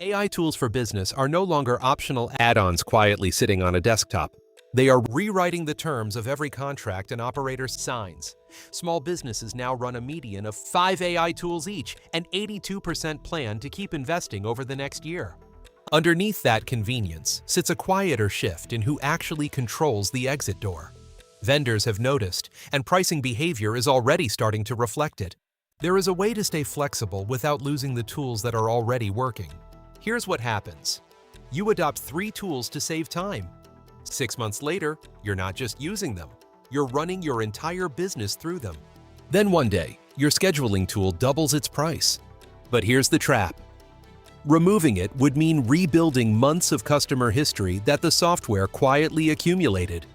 AI tools for business are no longer optional add-ons quietly sitting on a desktop. They are rewriting the terms of every contract an operator signs. Small businesses now run a median of 5 AI tools each, and 82% plan to keep investing over the next year. Underneath that convenience sits a quieter shift in who actually controls the exit door. Vendors have noticed, and pricing behavior is already starting to reflect it. There is a way to stay flexible without losing the tools that are already working. Here's what happens. You adopt 3 tools to save time. 6 months later, you're not just using them, you're running your entire business through them. Then one day, your scheduling tool doubles its price. But here's the trap. Removing it would mean rebuilding months of customer history that the software quietly accumulated.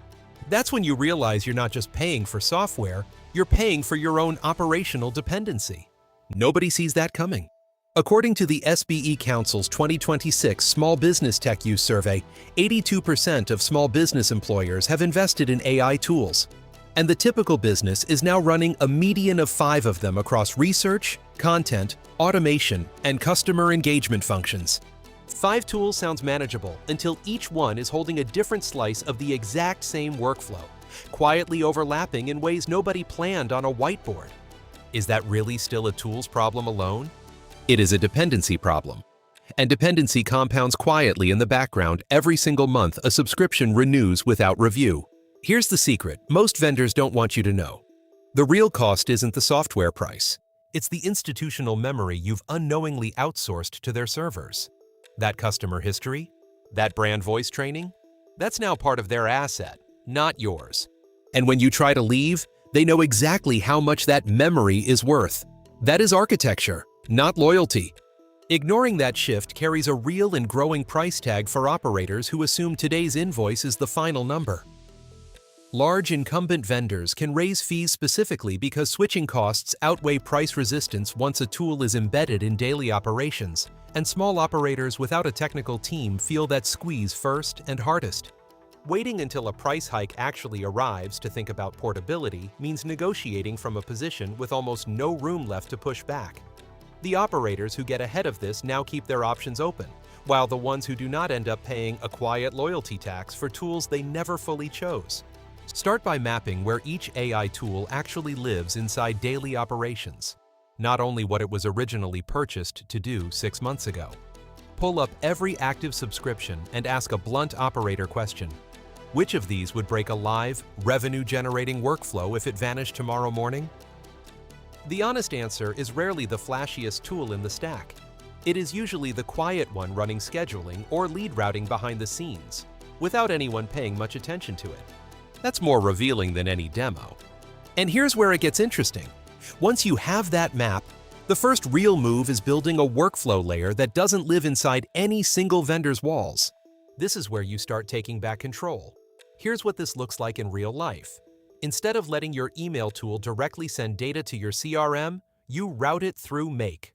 That's when you realize you're not just paying for software, you're paying for your own operational dependency. Nobody sees that coming. According to the SBE Council's 2026 Small Business Tech Use Survey, 82% of small business employers have invested in AI tools. And the typical business is now running a median of 5 of them across research, content, automation, and customer engagement functions. 5 tools sounds manageable until each one is holding a different slice of the exact same workflow, quietly overlapping in ways nobody planned on a whiteboard. Is that really still a tools problem alone? It is a dependency problem. And dependency compounds quietly in the background every single month a subscription renews without review. Here's the secret most vendors don't want you to know. The real cost isn't the software price. It's the institutional memory you've unknowingly outsourced to their servers. That customer history, that brand voice training, that's now part of their asset, not yours. And when you try to leave, they know exactly how much that memory is worth. That is architecture, not loyalty. Ignoring that shift carries a real and growing price tag for operators who assume today's invoice is the final number. Large incumbent vendors can raise fees specifically because switching costs outweigh price resistance once a tool is embedded in daily operations, and small operators without a technical team feel that squeeze first and hardest. Waiting until a price hike actually arrives to think about portability means negotiating from a position with almost no room left to push back. The operators who get ahead of this now keep their options open, while the ones who do not end up paying a quiet loyalty tax for tools they never fully chose. Start by mapping where each AI tool actually lives inside daily operations, not only what it was originally purchased to do 6 months ago. Pull up every active subscription and ask a blunt operator question. Which of these would break a live, revenue-generating workflow if it vanished tomorrow morning? The honest answer is rarely the flashiest tool in the stack. It is usually the quiet one running scheduling or lead routing behind the scenes, without anyone paying much attention to it. That's more revealing than any demo. And here's where it gets interesting. Once you have that map, the first real move is building a workflow layer that doesn't live inside any single vendor's walls. This is where you start taking back control. Here's what this looks like in real life. Instead of letting your email tool directly send data to your CRM, you route it through Make.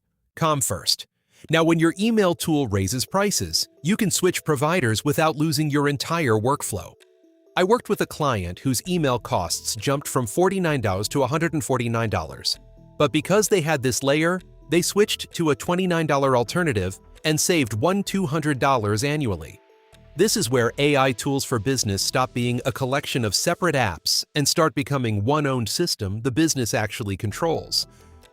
First. Now, when your email tool raises prices, you can switch providers without losing your entire workflow. I worked with a client whose email costs jumped from $49 to $149. But because they had this layer, they switched to a $29 alternative and saved $200 annually. This is where AI tools for business stop being a collection of separate apps and start becoming one owned system the business actually controls.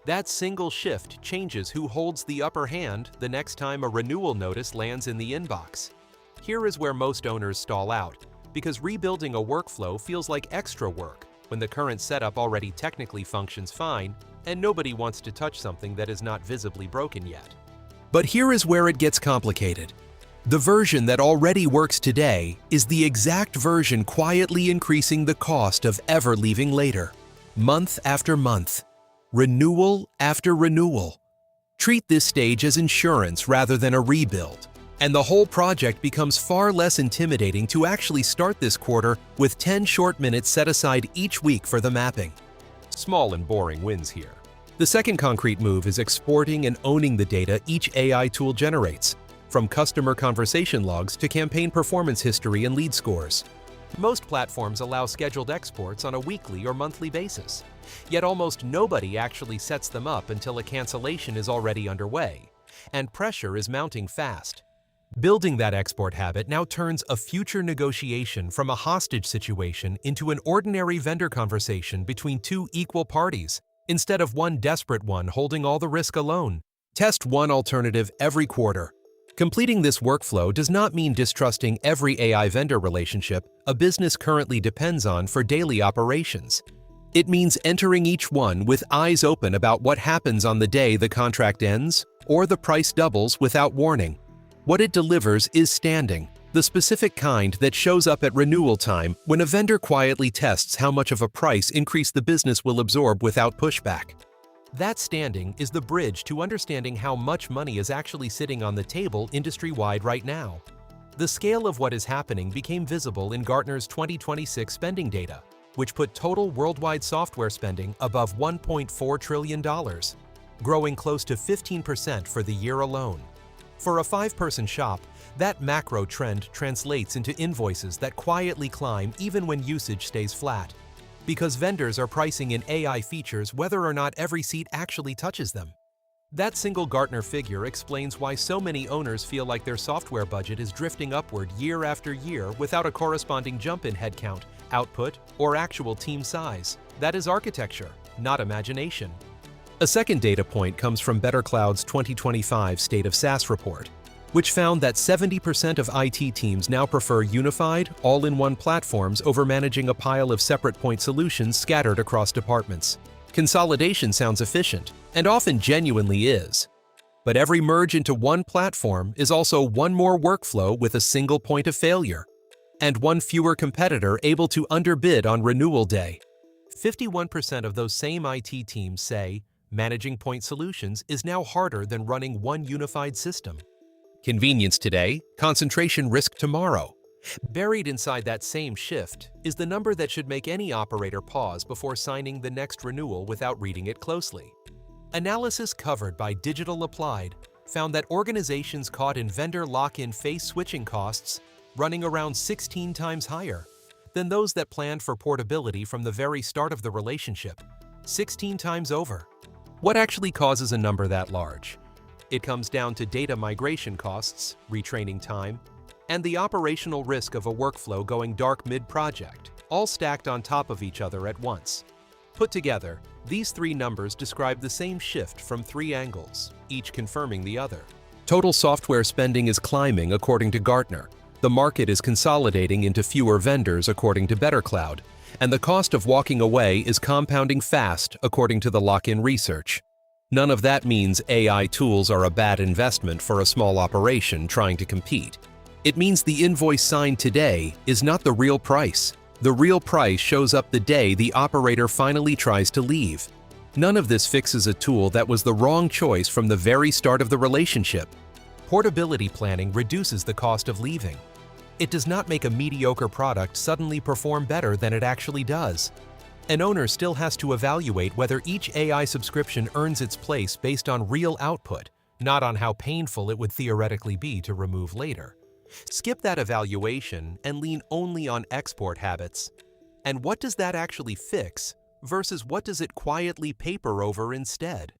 That single shift changes who holds the upper hand the next time a renewal notice lands in the inbox. Here is where most owners stall out, because rebuilding a workflow feels like extra work when the current setup already technically functions fine and nobody wants to touch something that is not visibly broken yet. But here is where it gets complicated. The version that already works today is the exact version quietly increasing the cost of ever leaving later, month after month, renewal after renewal. Treat this stage as insurance rather than a rebuild, and the whole project becomes far less intimidating to actually start this quarter with 10 short minutes set aside each week for the mapping. Small and boring wins here. The second concrete move is exporting and owning the data each AI tool generates, from customer conversation logs to campaign performance history and lead scores. Most platforms allow scheduled exports on a weekly or monthly basis, yet almost nobody actually sets them up until a cancellation is already underway. and pressure is mounting fast. Building that export habit now turns a future negotiation from a hostage situation into an ordinary vendor conversation between two equal parties, instead of one desperate one holding all the risk alone. Test one alternative every quarter. Completing this workflow does not mean distrusting every AI vendor relationship a business currently depends on for daily operations. It means entering each one with eyes open about what happens on the day the contract ends or the price doubles without warning. What it delivers is standing, the specific kind that shows up at renewal time when a vendor quietly tests how much of a price increase the business will absorb without pushback. That standing is the bridge to understanding how much money is actually sitting on the table industry-wide right now. The scale of what is happening became visible in Gartner's 2026 spending data, which put total worldwide software spending above $1.4 trillion, growing close to 15% for the year alone. For a 5-person shop, that macro trend translates into invoices that quietly climb even when usage stays flat, because vendors are pricing in AI features whether or not every seat actually touches them. That single Gartner figure explains why so many owners feel like their software budget is drifting upward year after year without a corresponding jump in headcount, output, or actual team size. That is architecture, not imagination. A second data point comes from BetterCloud's 2025 State of SaaS report, which found that 70% of IT teams now prefer unified, all-in-one platforms over managing a pile of separate point solutions scattered across departments. Consolidation sounds efficient, and often genuinely is. But every merge into one platform is also one more workflow with a single point of failure, and one fewer competitor able to underbid on renewal day. 51% of those same IT teams say managing point solutions is now harder than running one unified system. Convenience today, concentration risk tomorrow. Buried inside that same shift is the number that should make any operator pause before signing the next renewal without reading it closely. Analysis covered by Digital Applied found that organizations caught in vendor lock-in phase switching costs running around 16 times higher than those that planned for portability from the very start of the relationship, 16 times over. What actually causes a number that large? It comes down to data migration costs, retraining time, and the operational risk of a workflow going dark mid-project, all stacked on top of each other at once. Put together, these three numbers describe the same shift from three angles, each confirming the other. Total software spending is climbing according to Gartner. The market is consolidating into fewer vendors according to BetterCloud, and the cost of walking away is compounding fast according to the lock-in research. None of that means AI tools are a bad investment for a small operation trying to compete. It means the invoice signed today is not the real price. The real price shows up the day the operator finally tries to leave. None of this fixes a tool that was the wrong choice from the very start of the relationship. Portability planning reduces the cost of leaving. It does not make a mediocre product suddenly perform better than it actually does. An owner still has to evaluate whether each AI subscription earns its place based on real output, not on how painful it would theoretically be to remove later. Skip that evaluation and lean only on export habits. And what does that actually fix versus what does it quietly paper over instead?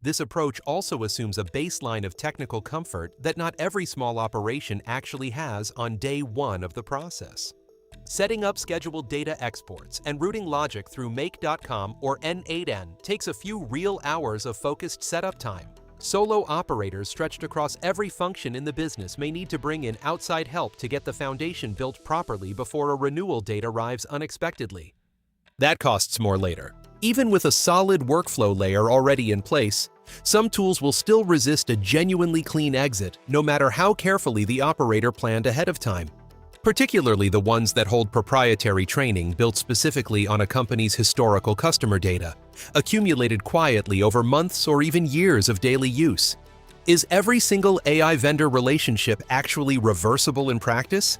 This approach also assumes a baseline of technical comfort that not every small operation actually has on day one of the process. Setting up scheduled data exports and routing logic through make.com or N8N takes a few real hours of focused setup time. Solo operators stretched across every function in the business may need to bring in outside help to get the foundation built properly before a renewal date arrives unexpectedly. That costs more later. Even with a solid workflow layer already in place, some tools will still resist a genuinely clean exit no matter how carefully the operator planned ahead of time. Particularly the ones that hold proprietary training built specifically on a company's historical customer data, accumulated quietly over months or even years of daily use. Is every single AI vendor relationship actually reversible in practice?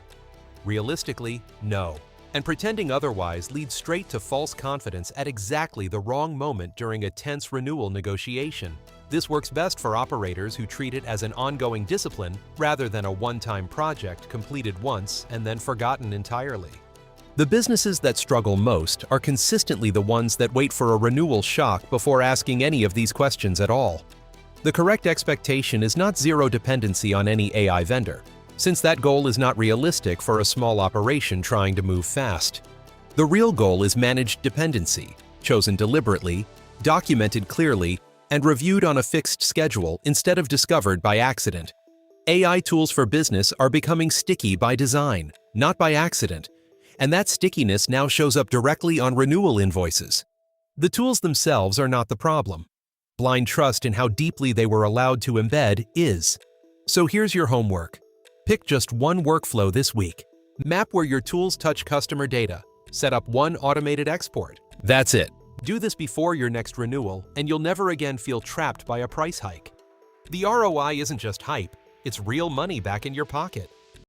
Realistically, no. And pretending otherwise leads straight to false confidence at exactly the wrong moment during a tense renewal negotiation. This works best for operators who treat it as an ongoing discipline rather than a one-time project completed once and then forgotten entirely. The businesses that struggle most are consistently the ones that wait for a renewal shock before asking any of these questions at all. The correct expectation is not zero dependency on any AI vendor, since that goal is not realistic for a small operation trying to move fast. The real goal is managed dependency, chosen deliberately, documented clearly, and reviewed on a fixed schedule instead of discovered by accident. AI tools for business are becoming sticky by design, not by accident, and that stickiness now shows up directly on renewal invoices. The tools themselves are not the problem. Blind trust in how deeply they were allowed to embed is. So here's your homework. Pick just one workflow this week. Map where your tools touch customer data. Set up one automated export. That's it. Do this before your next renewal, and you'll never again feel trapped by a price hike. The ROI isn't just hype, it's real money back in your pocket.